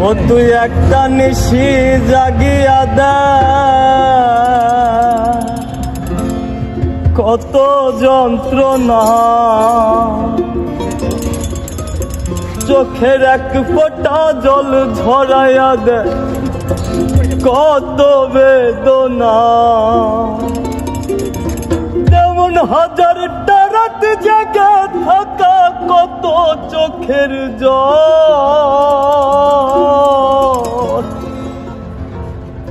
ও তুই একটা নিশি জাগিয়া দে, কত যন্ত্রণা চোখের এক ফোঁটা জল ঝরাইয়া দে, কত বেদনা। যেমন হাজারটা রাত জেগে থাকা, কত চোখের জল।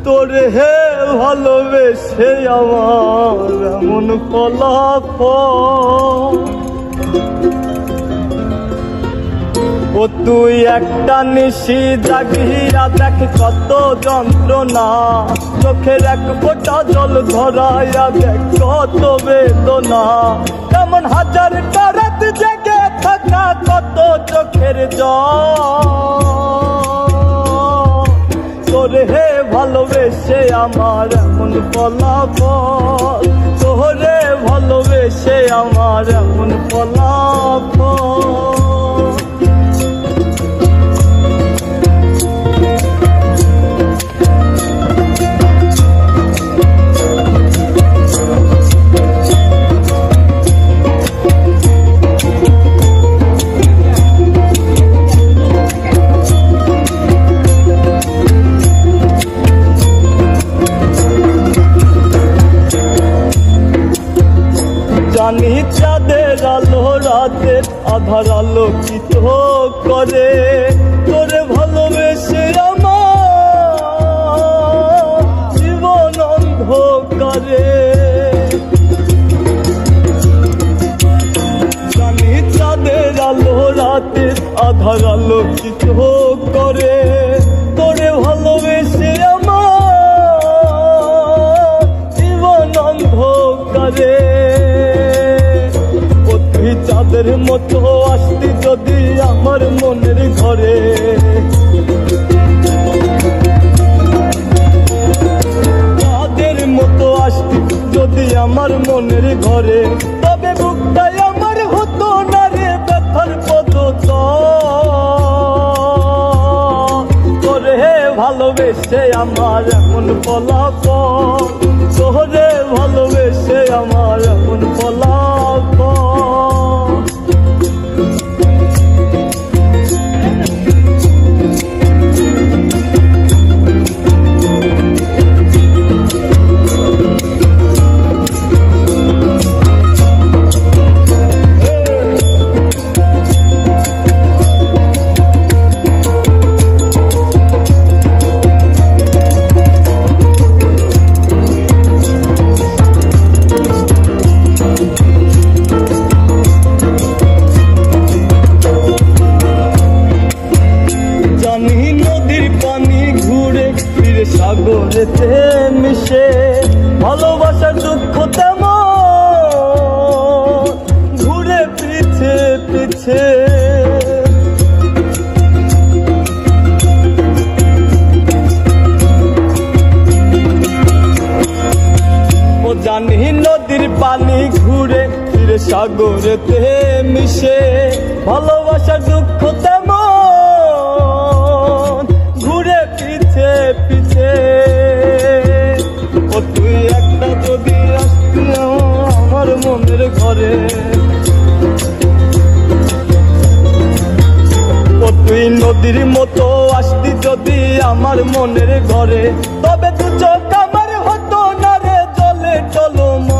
তোরে হে ভালোবেসে আমার এমন ফলাফল। ও তুই একটা নিশি জাগিয়া দেখ, কত যন্ত্রণা চোখের এক ফোঁটা জল ধরাইয়া দেখ, কত বেদনা। তেমন হাজারটা রাত জেগে থাকা, কত চোখের জল। তোরে হে ভালোবেসে আমার এমন ফলাফল, তোরে ভালোবেসে আমার এমন ফলাফল। জানি চাঁদের আলো রাতের আধার আলোকিত করে, তোরে ভালোবেসে আমার জীবন অন্ধকারে। জানি চাঁদের আলো রাতের আধার আলোকিত করে, তোরে ভালোবেসে আমার জীবন অন্ধকারে। চাঁদের মতো আসতি যদি আমার মনের ঘরে, চাঁদের মতো আসতি যদি আমার মনের ঘরে, তবে বুকটাই আমার হতো না রে ব্যথার পদতল। তোরে ভালোবেসে আমার এমন ফলাফল, তোরে ভালোবেসে আমার এমন ফলাফল। সাগরেতে মিশে ভালোবাসার দুঃখ তেমন ঘুরে পিছে পিছে। ও জানি নদীর পানি ঘুরে ফিরে সাগরেতে মিশে ভালোবাসার দুঃখ তেমন ঘুরে পিছে পিছে। ও তুই একটা যদি আসতি আমার মনের ঘরে, ও তুই নদীর মতো আসতি যদি আমার মনের ঘরে, তবে দু চোখ আমার হতো না রে জলে টলমল।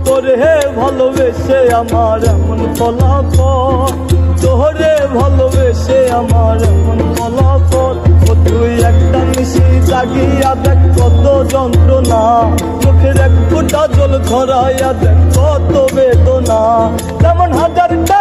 তোরে ভালোবেসে আমার এমন ফলাফল, তোরে ভালোবেসে আমার এমন ফলাফল। ও তুই একটা নিশি জাগিয়া দেখ, কত যন্ত্রণা চোখের এক ফোঁটা জল ধরাইয়া দেখ, কত বেদনা। তেমন হাজারটা